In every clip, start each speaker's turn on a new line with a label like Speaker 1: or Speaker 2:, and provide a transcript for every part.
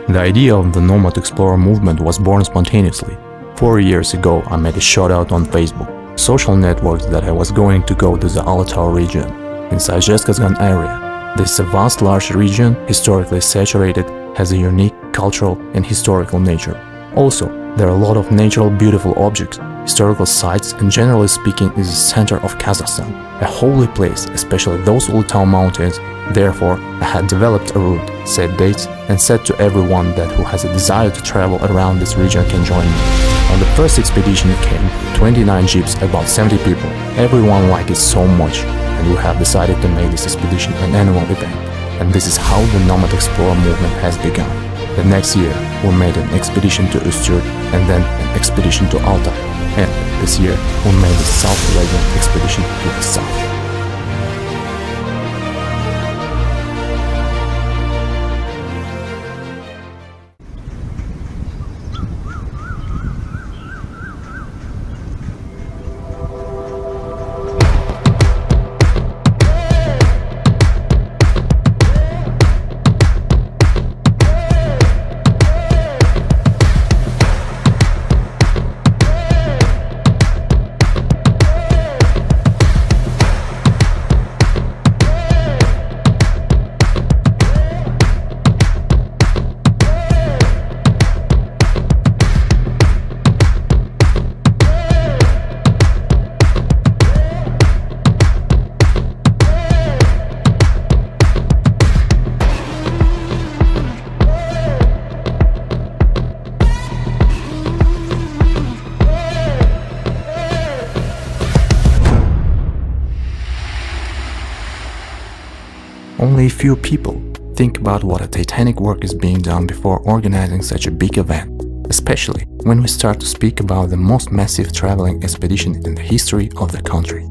Speaker 1: The idea of the Nomad Explorer movement was born spontaneously. 4 years ago, I made a shout-out on Facebook, social networks, that I was going to go to the Altai region, inside Kazakhstan area. This is a vast, large region, historically saturated, has a unique cultural and historical nature. Also, there are a lot of natural, beautiful objects, historical sites, and generally speaking, is the center of Kazakhstan, a holy place, especially those Altai mountains. Therefore, I had developed a route, set dates, and said to everyone that who has a desire to travel around this region can join me. On the first expedition came 29 jeeps, about 70 people. Everyone liked it so much, and we have decided to make this expedition an annual event. And this is how the Nomad Explorer movement has begun. The next year, we made an expedition to Ustyurt, and then an expedition to Altai. And this year, we made the South Legend expedition to the south. Only a few people think about what a titanic work is being done before organizing such a big event, especially when we start to speak about the most massive traveling expedition in the history of the country.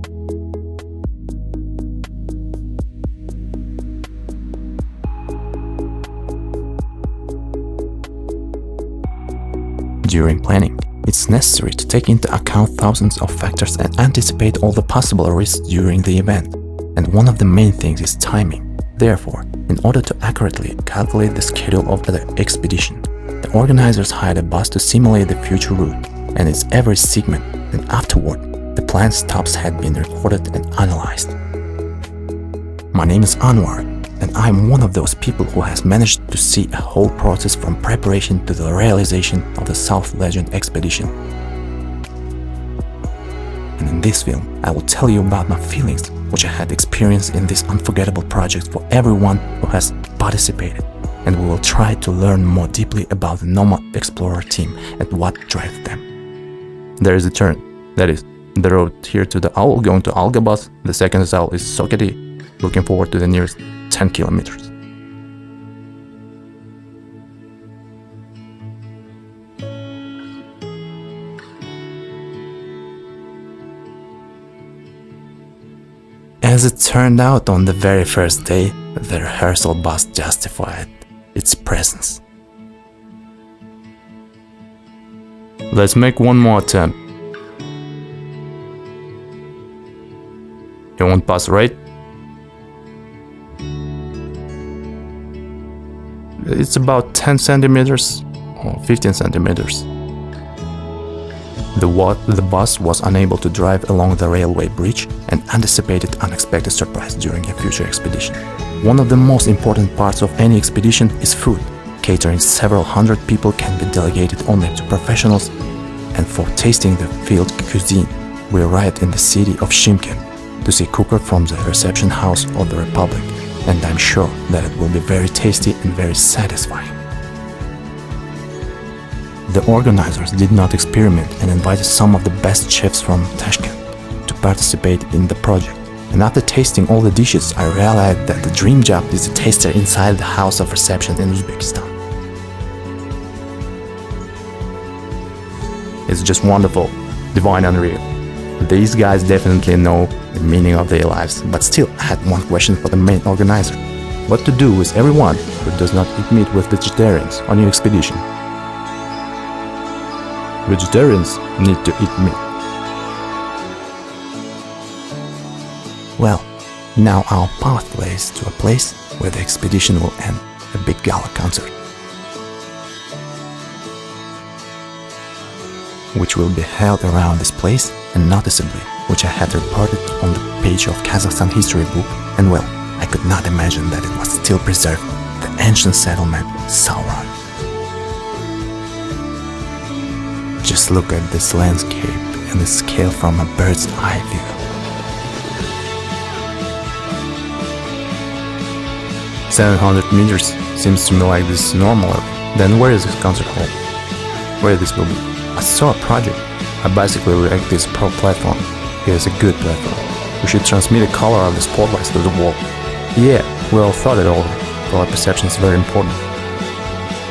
Speaker 1: During planning, it's necessary to take into account thousands of factors and anticipate all the possible risks during the event. And one of the main things is timing. Therefore, in order to accurately calculate the schedule of the expedition, the organizers hired a bus to simulate the future route and its every segment, and afterward, the planned stops had been recorded and analyzed. My name is Anuar, and I'm one of those people who has managed to see a whole process from preparation to the realization of the South Legend expedition. And in this film, I will tell you about my feelings which I had experienced in this unforgettable project for everyone who has participated, and we will try to learn more deeply about the Nomad Explorer team and what drives them. There is a turn, that is, the road here to the Owl going to Algabas, the second owl is Soketi, looking forward to the nearest 10 kilometers. As it turned out, on the very first day, the rehearsal bus justified its presence. Let's make one more attempt. You won't pass, right? It's about 10 centimeters or 15 centimeters. The bus was unable to drive along the railway bridge and anticipated unexpected surprise during a future expedition. One of the most important parts of any expedition is food. Catering several hundred people can be delegated only to professionals, and for tasting the field cuisine, we arrived in the city of Shymkent to see cooker from the reception house of the Republic, and I'm sure that it will be very tasty and very satisfying. The organizers did not experiment and invited some of the best chefs from Tashkent to participate in the project. And after tasting all the dishes, I realized that the dream job is a taster inside the house of reception in Uzbekistan. It's just wonderful, divine, unreal. These guys definitely know the meaning of their lives, but still I had one question for the main organizer. What to do with everyone who does not eat meat with vegetarians on your expedition? Vegetarians need to eat meat. Well, now our path leads to a place where the expedition will end, a big gala concert. which will be held around this place, and noticeably, which I had reported on the page of Kazakhstan history book, and well, I could not imagine that it was still preserved, the ancient settlement Sauron. Just look at this landscape and the scale from a bird's eye view. "700 meters seems to me like this is normal. Then where is this concert hall? Where this will be?" I saw a project. I basically like this pro platform. Here's a good platform. We should transmit the color of the spotlights to the wall. Yeah, we all thought it over. Color perception is very important.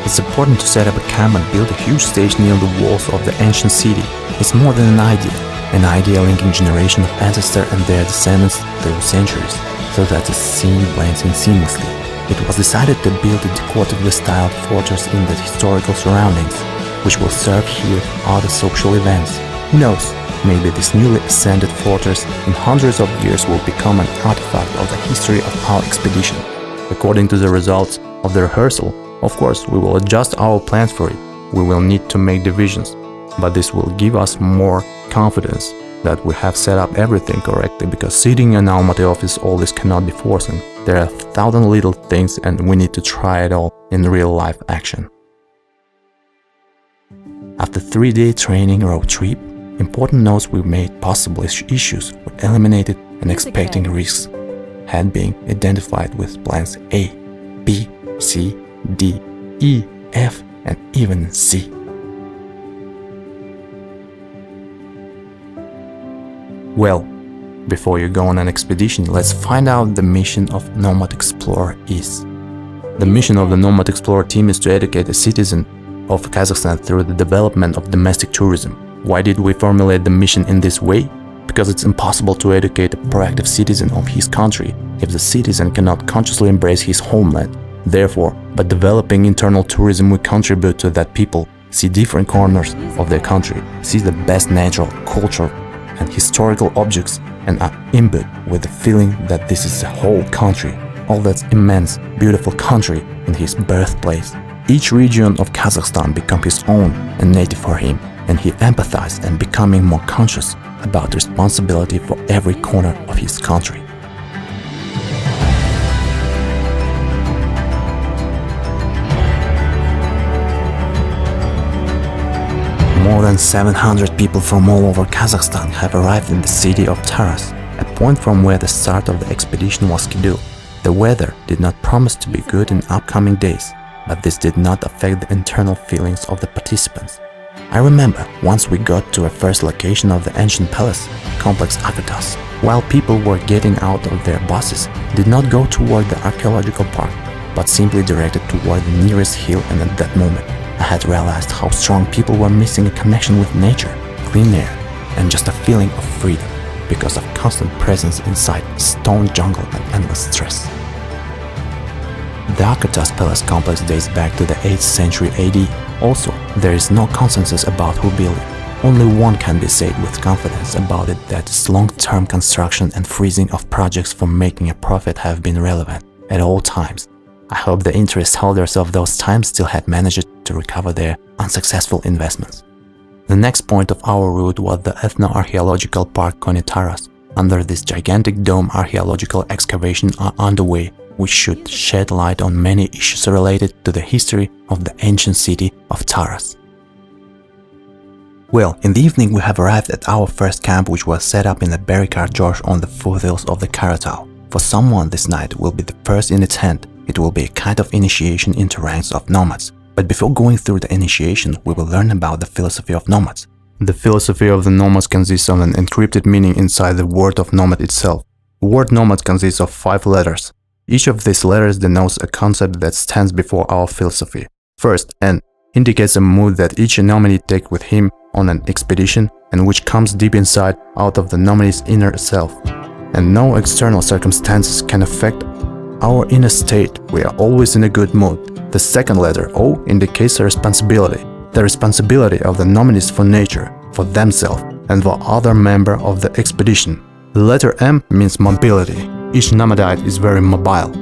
Speaker 1: It's important to set up a camp and build a huge stage near the walls of the ancient city. It's more than an idea linking generation of ancestors and their descendants through centuries, so that the scene blends in seamlessly. It was decided to build a decoratively styled fortress in the historical surroundings, which will serve here other social events. Who knows, maybe this newly ascended fortress in hundreds of years will become an artifact of the history of our expedition. According to the results of the rehearsal, of course, we will adjust our plans for it. We will need to make divisions, but this will give us more confidence that we have set up everything correctly, because sitting in our Almaty office all this cannot be foreseen. There are 1,000 little things and we need to try it all in real-life action. After 3-day training road trip, important notes were made, possible issues were eliminated, and expecting risks had been identified with plans A, B, C, D, E, F, and even C. Well, before you go on an expedition, let's find out the mission of Nomad Explorer is. The mission of the Nomad Explorer team is to educate the citizen of Kazakhstan through the development of domestic tourism. Why did we formulate the mission in this way? Because it's impossible to educate a proactive citizen of his country if the citizen cannot consciously embrace his homeland. Therefore, by developing internal tourism, we contribute to that people see different corners of their country, see the best natural, cultural, and historical objects, and are imbued with the feeling that this is the whole country, all that immense, beautiful country in his birthplace. Each region of Kazakhstan becomes his own and native for him, and he empathizes and becoming more conscious about responsibility for every corner of his country. More than 700 people from all over Kazakhstan have arrived in the city of Taras, a point from where the start of the expedition was scheduled. The weather did not promise to be good in upcoming days, but this did not affect the internal feelings of the participants. I remember once we got to a first location of the ancient palace, complex Akatas, while people were getting out of their buses, did not go toward the archaeological park, but simply directed toward the nearest hill, and at that moment, I had realized how strong people were missing a connection with nature, clean air, and just a feeling of freedom because of constant presence inside stone jungle and endless stress. The Akatas Palace complex dates back to the 8th century AD. Also, there is no consensus about who built it. Only one can be said with confidence about it, that its long-term construction and freezing of projects for making a profit have been relevant at all times. I hope the interest holders of those times still had managed to recover their unsuccessful investments. The next point of our route was the ethno-archaeological park Konitaras. Under this gigantic dome, archaeological excavations are underway, which should shed light on many issues related to the history of the ancient city of Taras. Well, in the evening we have arrived at our first camp, which was set up in the Berikar Gorge on the foothills of the Karatau. For someone, this night will be the first in its hand. It will be a kind of initiation into ranks of nomads. But before going through the initiation, we will learn about the philosophy of nomads. The philosophy of the nomads consists of an encrypted meaning inside the word of nomad itself. The word nomad consists of 5 letters. Each of these letters denotes a concept that stands before our philosophy. First, N indicates a mood that each nominee takes with him on an expedition, and which comes deep inside, out of the nominee's inner self. And no external circumstances can affect our inner state. We are always in a good mood. The second letter, O, indicates a responsibility. The responsibility of the nominees for nature, for themselves, and for other members of the expedition. The letter M means mobility. Each nomadite is very mobile,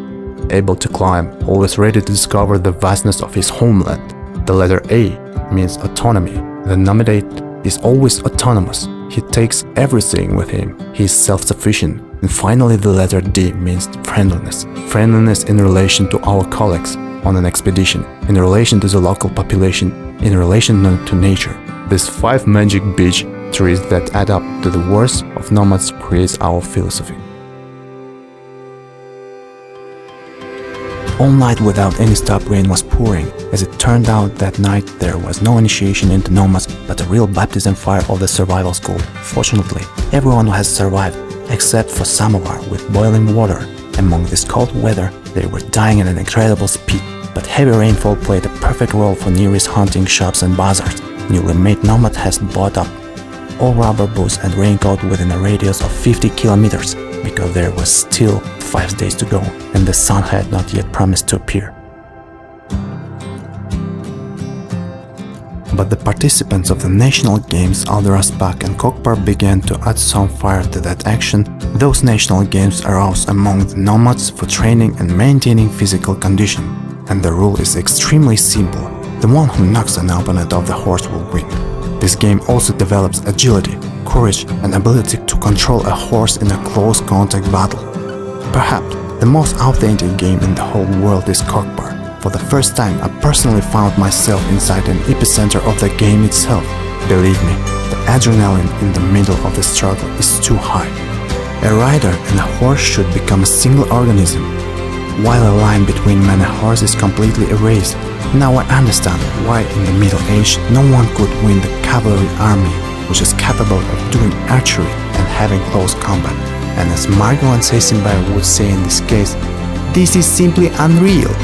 Speaker 1: able to climb, always ready to discover the vastness of his homeland. The letter A means autonomy. The nomadite He's always autonomous. He takes everything with him. He is self-sufficient. And finally, the letter D means friendliness. Friendliness in relation to our colleagues on an expedition, in relation to the local population, in relation to nature. These 5 magic beach trees that add up to the words of nomads creates our philosophy. All night without any stop rain was pouring. As it turned out, that night there was no initiation into nomads, but a real baptism fire of the survival school. Fortunately, everyone has survived, except for Samovar with boiling water. Among this cold weather, they were dying at an incredible speed, but heavy rainfall played a perfect role for nearest hunting shops and bazaars. Newly made Nomad has bought up all rubber boots and raincoat within a radius of 50 kilometers, because there was still 5 days to go, and the sun had not yet promised to appear. But the participants of the national games Alderaspak and Kokpar began to add some fire to that action. Those national games aroused among the nomads for training and maintaining physical condition. And the rule is extremely simple. The one who knocks an opponent off the horse will win. This game also develops agility, courage and ability to control a horse in a close contact battle. Perhaps the most authentic game in the whole world is Kokpar. For the first time, I personally found myself inside an epicenter of the game itself. Believe me, the adrenaline in the middle of the struggle is too high. A rider and a horse should become a single organism, while a line between man and horse is completely erased. Now I understand why in the Middle Age no one could win the cavalry army, which is capable of doing archery and having close combat. And as МАРГУЛАN would say in this case, this is simply unreal.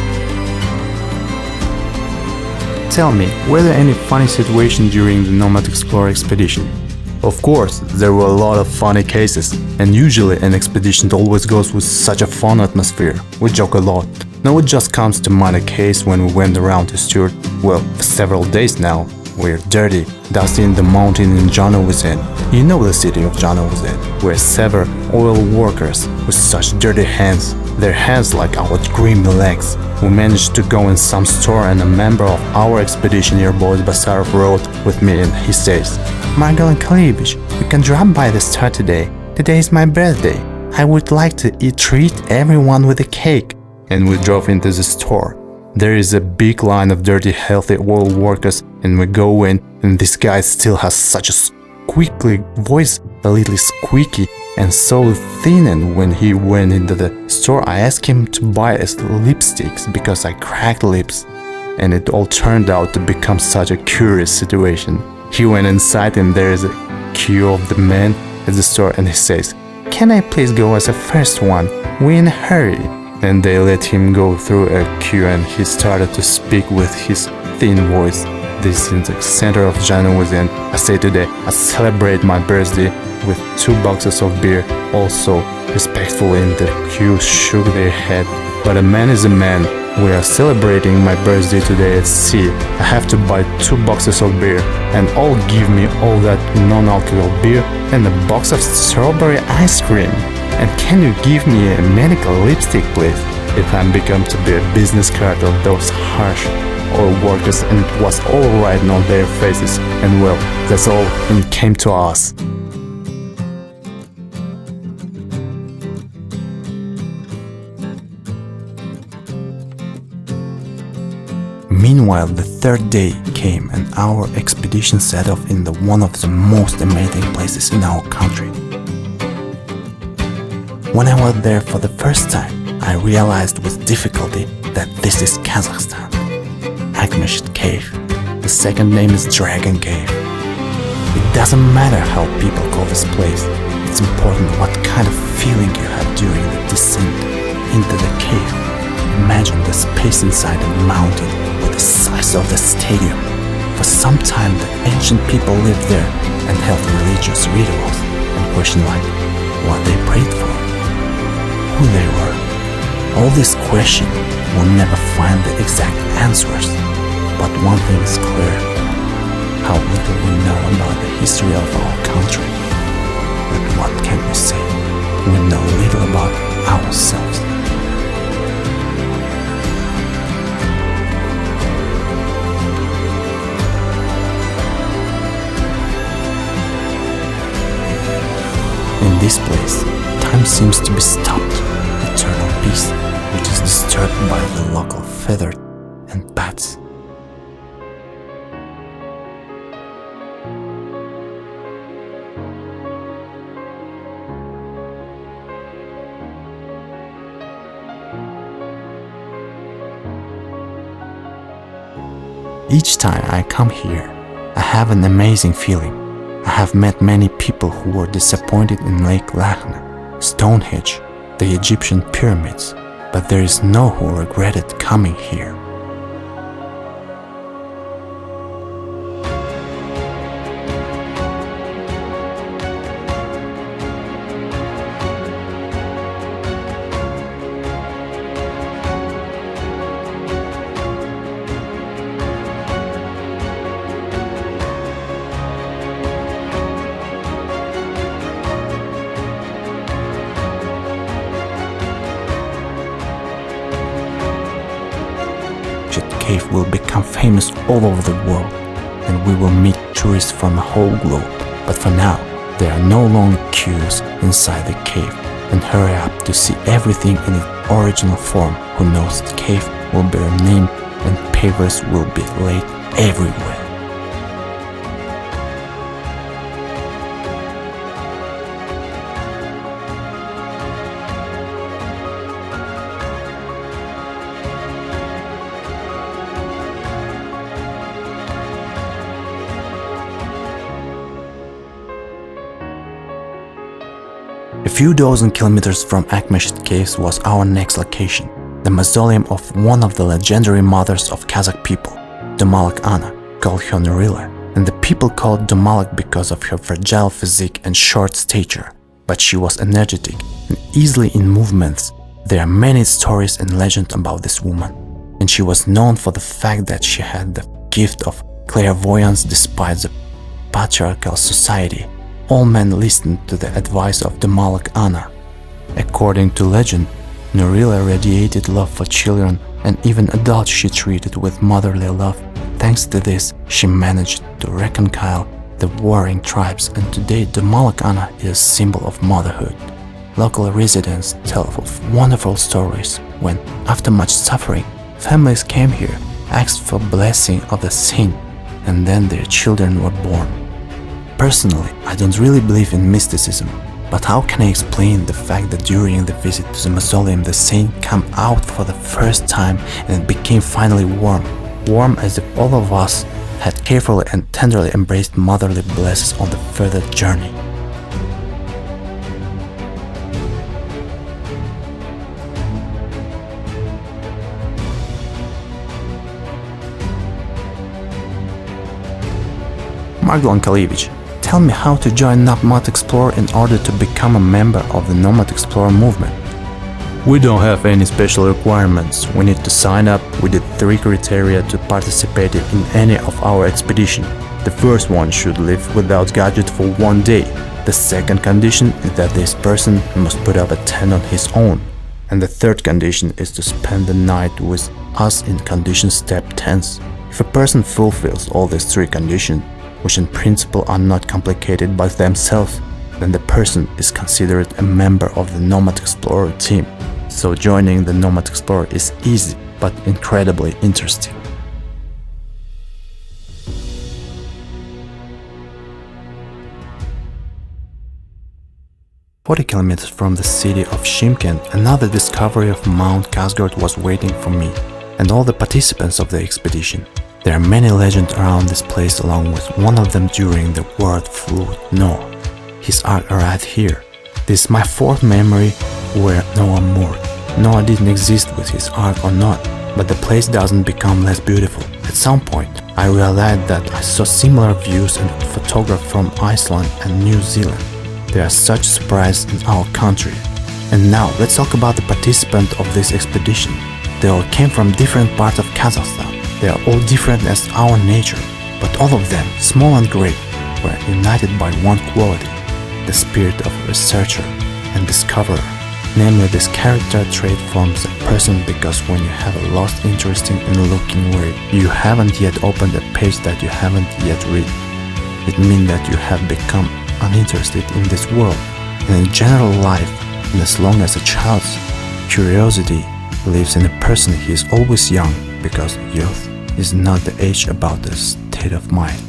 Speaker 1: Tell me, were there any funny situations during the Nomad Explorer expedition? Of course, there were a lot of funny cases, and usually an expedition always goes with such a fun atmosphere. We joke a lot. Now it just comes to mind a case when we went around to Stuart, well, for several days now. We're dirty, dusty in the mountain in Janovizen. You know the city of Janovizen, where several oil workers with such dirty hands, their hands like our grimy legs. We managed to go in some store and a member of our expedition here, Boris Basarov, wrote with me and he says, "Margalan Kalibich, you can drop by the store today. Today is my birthday. I would like to treat everyone with a cake." And we drove into the store. There is a big line of dirty, healthy oil workers, and we go in, and this guy still has such a squeaky voice, a little squeaky and so thin, and when he went into the store I asked him to buy us lipsticks because I cracked lips, and it all turned out to become such a curious situation. He went inside and there is a queue of the men at the store and he says, "Can I please go as the first one? We're in a hurry." And they let him go through a queue and he started to speak with his thin voice. This is in the center of January, and I say today I celebrate my birthday with 2 boxes of beer. Also, respectfully in the queue shook their head. But a man is a man. We are celebrating my birthday today at sea. I have to buy 2 boxes of beer and all give me all that non-alcohol beer and a box of strawberry ice cream. And can you give me a medical lipstick, please? If I'm become to be a business card of those harsh oil workers, and it was all written on their faces, and well, that's all it came to us. Meanwhile, the 3rd day came and our expedition set off in one of the most amazing places in our country. When I was there for the first time, I realized with difficulty that this is Kazakhstan. Akmeshit Cave. The second name is Dragon Cave. It doesn't matter how people call this place. It's important what kind of feeling you have during the descent into the cave. Imagine the space inside the mountain with the size of the stadium. For some time the ancient people lived there and held religious rituals and questioned like what they prayed for, who they were. All these questions will never find the exact answers, but one thing is clear: how little we know about the history of our country. But what can we say? We know little about ourselves. In this place, time seems to be stopped, eternal peace, which is disturbed by the local feathered and bats. Each time I come here, I have an amazing feeling. I have met many people who were disappointed in Lake Lachna, Stonehenge, the Egyptian pyramids, but there is no who regretted coming here. Cave will become famous all over the world, and we will meet tourists from the whole globe. But for now, there are no long queues inside the cave, and hurry up to see everything in its original form. Who knows, the cave will be renamed and pavers will be laid everywhere. A few dozen kilometers from Akhmeshit Caves was our next location, the mausoleum of one of the legendary mothers of Kazakh people, Domalak Ana, called her Nurila, and the people called Domalak because of her fragile physique and short stature, but she was energetic and easily in movements. There are many stories and legends about this woman, and she was known for the fact that she had the gift of clairvoyance despite the patriarchal society. All men listened to the advice of Domalak Ana. According to legend, Nurila radiated love for children and even adults she treated with motherly love. Thanks to this, she managed to reconcile the warring tribes, and today Domalak Ana is a symbol of motherhood. Local residents tell of wonderful stories when, after much suffering, families came here, asked for blessing of the saint, and then their children were born. Personally, I don't really believe in mysticism, but how can I explain the fact that during the visit to the mausoleum the saint came out for the first time and it became finally warm as if all of us had carefully and tenderly embraced motherly blessings on the further journey. Margulan Kalevich, tell me how to join Nomad Explorer in order to become a member of the Nomad Explorer movement. We don't have any special requirements. We need to sign up. We did 3 criteria to participate in any of our expedition. The first one should live without gadget for 1 day. The second condition is that this person must put up a tent on his own. And the third condition is to spend the night with us in condition step tents. If a person fulfills all these 3 conditions, which in principle are not complicated by themselves, then the person is considered a member of the Nomad Explorer team. So joining the Nomad Explorer is easy but incredibly interesting. "40 kilometers from the city of Shymkent, another discovery of Mount Kazgord was waiting for me and all the participants of the expedition. There are many legends around this place, along with one of them during the world flood, Noah. His ark arrived here. This is my 4th memory where Noah moored. Noah didn't exist with his ark or not, but the place doesn't become less beautiful. At some point, I realized that I saw similar views and photographed from Iceland and New Zealand. There are such surprises in our country. And now, let's talk about the participants of this expedition. They all came from different parts of Kazakhstan. They are all different as our nature, but all of them, small and great, were united by one quality, the spirit of researcher and discoverer. Namely, this character trait forms a person because when you have a lost interest in looking where you haven't yet opened a page that you haven't yet read, it means that you have become uninterested in this world. and in general life, and as long as a child's curiosity lives in a person, he is always young, because youth is not the age about the state of mind.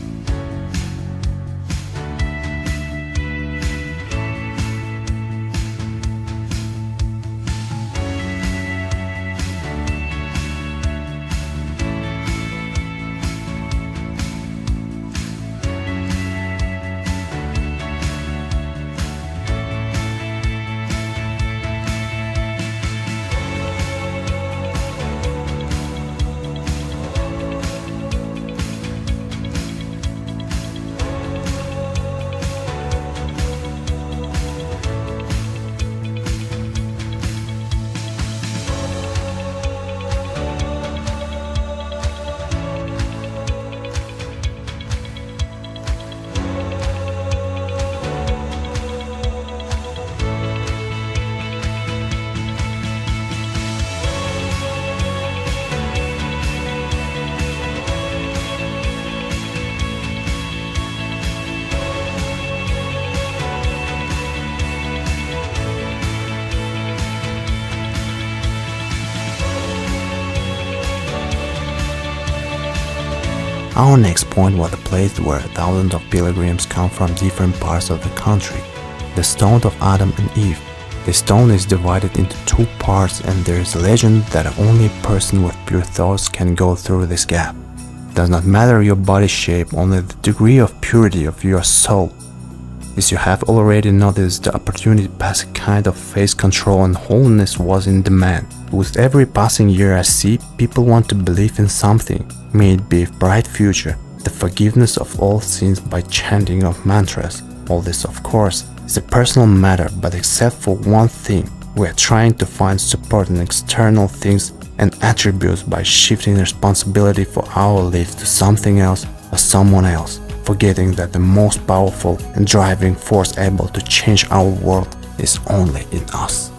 Speaker 1: Our next point was the place where thousands of pilgrims come from different parts of the country, the stone of Adam and Eve. The stone is divided into two parts, and there is a legend that only a person with pure thoughts can go through this gap. It does not matter your body shape, only the degree of purity of your soul. As you have already noticed, the opportunity to pass a kind of face control and holiness was in demand. With every passing year I see people want to believe in something, may it be a bright future, the forgiveness of all sins by chanting of mantras. All this, of course, is a personal matter, but except for one thing, we are trying to find support in external things and attributes by shifting responsibility for our lives to something else or someone else, forgetting that the most powerful and driving force able to change our world is only in us.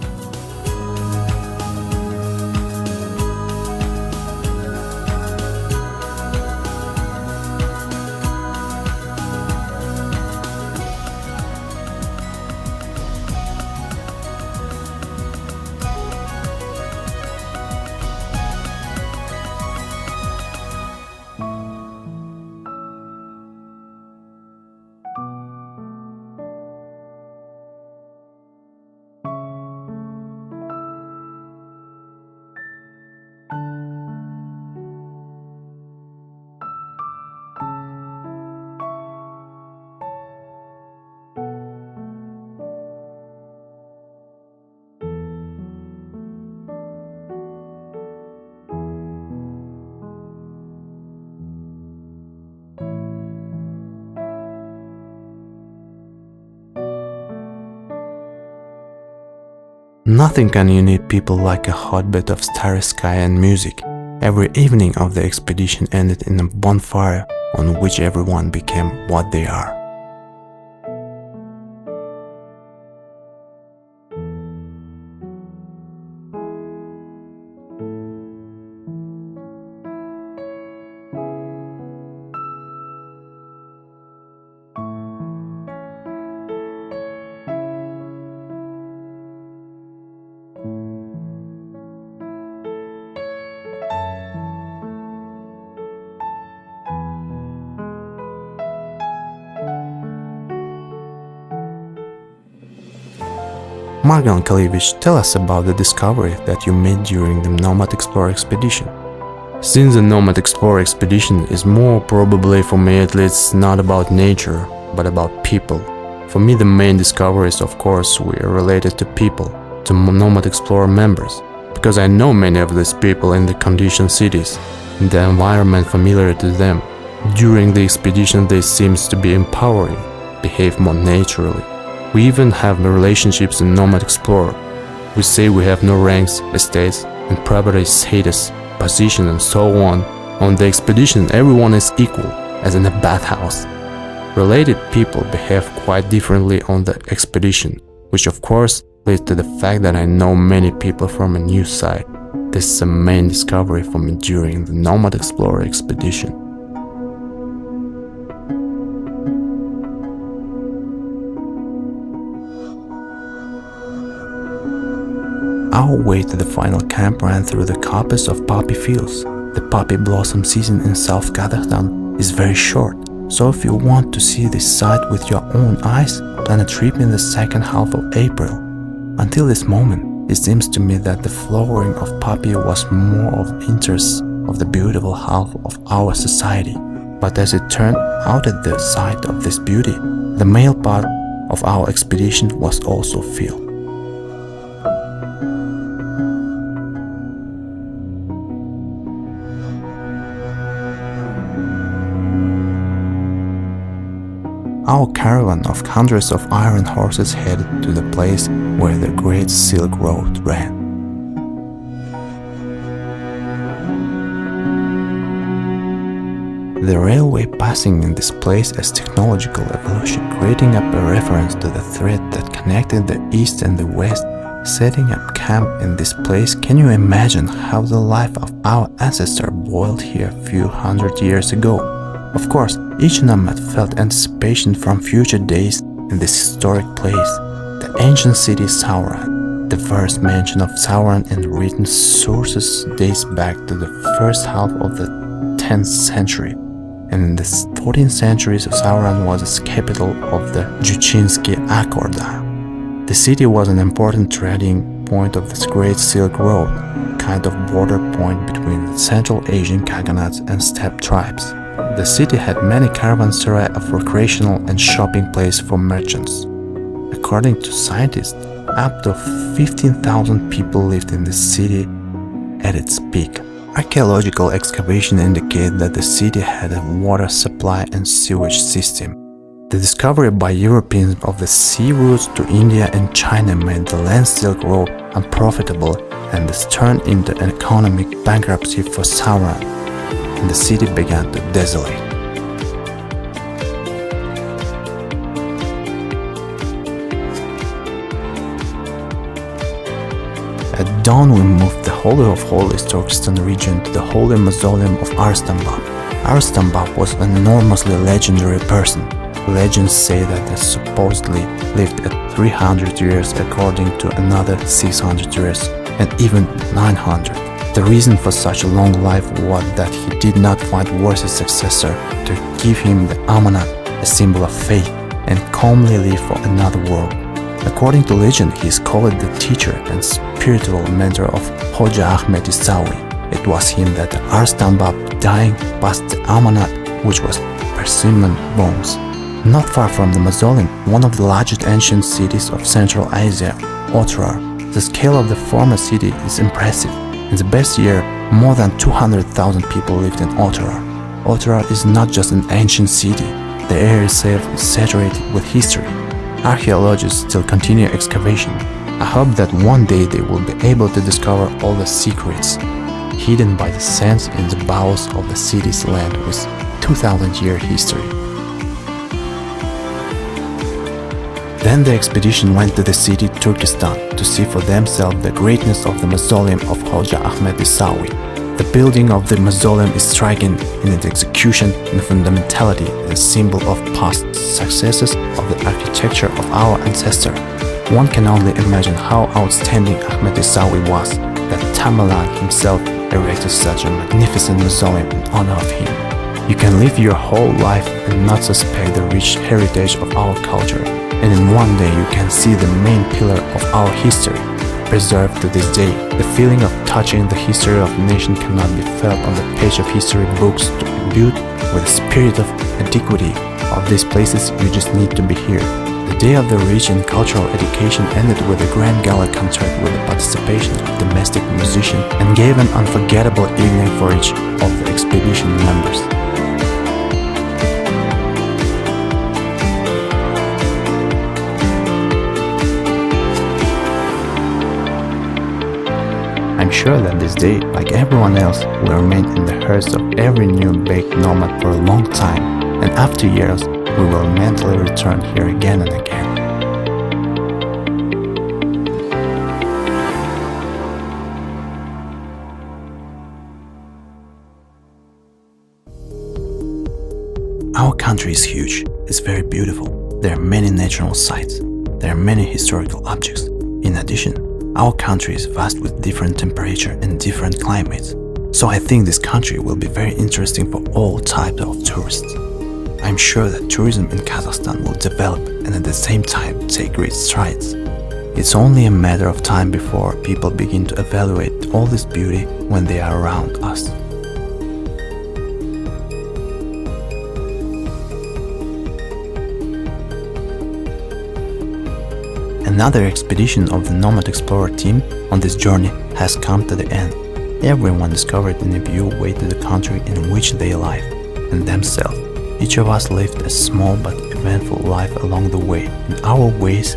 Speaker 1: Nothing can unite people like a hotbed of starry sky and music. Every evening of the expedition ended in a bonfire on which everyone became what they are. Margan Kalevich, tell us about the discovery that you made during the Nomad Explorer expedition. Since the Nomad Explorer expedition is more probably, for me at least, not about nature, but about people. For me the main discoveries, of course, were related to people, to Nomad Explorer members, because I know many of these people in the conditioned cities, in the environment familiar to them. During the expedition they seem to be empowering, behave more naturally. We even have relationships in Nomad Explorer. We say we have no ranks, estates, and property status, position, and so on. On the expedition, everyone is equal, as in a bathhouse. Related people behave quite differently on the expedition, which of course leads to the fact that I know many people from a new side. This is a main discovery for me during the Nomad Explorer expedition. Our way to the final camp ran through the coppice of poppy fields. The poppy blossom season in South Kazakhstan is very short, so if you want to see this sight with your own eyes, plan a trip in the second half of April. Until this moment, it seems to me that the flowering of poppy was more of interest of the beautiful half of our society. But as it turned out, at the sight of this beauty, the male part of our expedition was also filled. Our caravan of hundreds of iron horses headed to the place where the Great Silk Road ran. The railway passing in this place as technological evolution, creating up a reference to the thread that connected the East and the West, setting up camp in this place. Can you imagine how the life of our ancestor boiled here a few hundred years ago? Of course, each nomad felt anticipation from future days in this historic place. The ancient city Sauron. The first mention of Sauron in written sources dates back to the first half of the 10th century. And in the 14th century, Sauron was the capital of the Juchinsky Accorda. The city was an important trading point of this Great Silk Road, kind of border point between the Central Asian Khaganates and steppe tribes. The city had many caravanserai of recreational and shopping places for merchants. According to scientists, up to 15,000 people lived in the city at its peak. Archaeological excavations indicate that the city had a water supply and sewage system. The discovery by Europeans of the sea routes to India and China made the land Silk Road unprofitable, and this turned into an economic bankruptcy for Sauron, and the city began to desolate. At dawn we moved the Holy of Holies Turkestan region to the Holy Mausoleum of Arstanbab. Arstanbab was an enormously legendary person. Legends say that he supposedly lived at 300 years, according to another 600 years, and even 900. The reason for such a long life was that he did not find worthy successor to give him the amanat, a symbol of faith, and calmly live for another world. According to legend, he is called the teacher and spiritual mentor of Hoja Ahmed Isawi. It was him that Arstanbab, dying, passed the amanat, which was persimmon bones. Not far from the mausoleum, one of the largest ancient cities of Central Asia, Otrar. The scale of the former city is impressive. In the best year, more than 200,000 people lived in Otrar. Otrar is not just an ancient city. The area itself is saturated with history. Archaeologists still continue excavation. I hope that one day they will be able to discover all the secrets hidden by the sands in the bowels of the city's land with 2,000-year history. Then the expedition went to the city Turkestan to see for themselves the greatness of the mausoleum of Hoja Ahmed Isawi. The building of the mausoleum is striking in its execution and fundamentality, a symbol of past successes of the architecture of our ancestor. One can only imagine how outstanding Ahmed Isawi was, that Tamerlan himself erected such a magnificent mausoleum in honor of him. You can live your whole life and not suspect the rich heritage of our culture, and in one day you can see the main pillar of our history, preserved to this day. The feeling of touching the history of a nation cannot be felt on the page of history books. To imbue with the spirit of antiquity of these places, you just need to be here. The day of the rich in cultural education ended with a grand gala concert with the participation of domestic musicians and gave an unforgettable evening for each of the expedition members. I'm sure that this day, like everyone else, will remain in the hearts of every new baked nomad for a long time, and after years, we will mentally return here again and again. Our country is huge, it's very beautiful. There are many natural sights, there are many historical objects. In addition, Our country is vast with different temperature and different climates, so I think this country will be very interesting for all types of tourists. I'm sure that tourism in Kazakhstan will develop and at the same time take great strides. It's only a matter of time before people begin to evaluate all this beauty when they are around us. Another expedition of the Nomad Explorer team on this journey has come to the end. Everyone discovered in a new way to the country in which they live and themselves. Each of us lived a small but eventful life along the way. In our ways,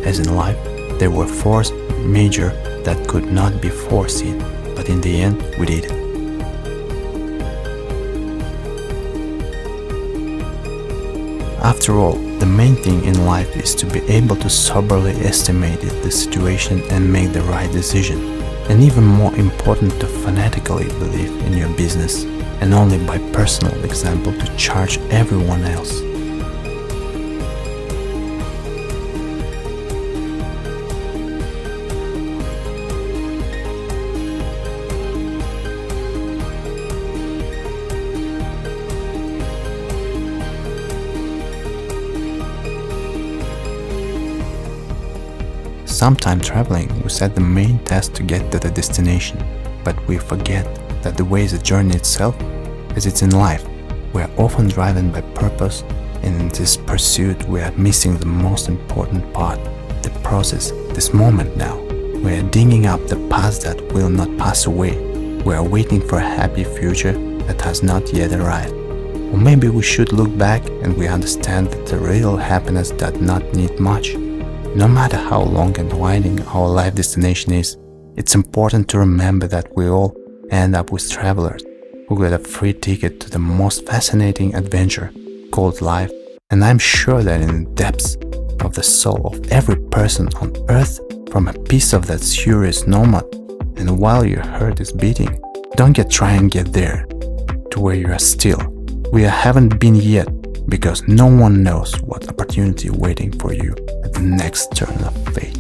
Speaker 1: as in life, there were forces major that could not be foreseen, but in the end, we did it. After all, the main thing in life is to be able to soberly estimate the situation and make the right decision, and even more important to fanatically believe in your business and only by personal example to charge everyone else. Sometimes traveling, we set the main task to get to the destination, but we forget that the way is a journey itself, as it's in life. We are often driven by purpose, and in this pursuit we are missing the most important part, the process, this moment now. We are digging up the past that will not pass away. We are waiting for a happy future that has not yet arrived. Or maybe we should look back and we understand that the real happiness does not need much. No matter how long and winding our life destination is, it's important to remember that we all end up with travelers who get a free ticket to the most fascinating adventure called life, and I'm sure that in the depths of the soul of every person on earth, from a piece of that serious nomad, and while your heart is beating, don't try and get there, to where you are still. We haven't been yet, because no one knows what opportunity waiting for you at the next turn of fate.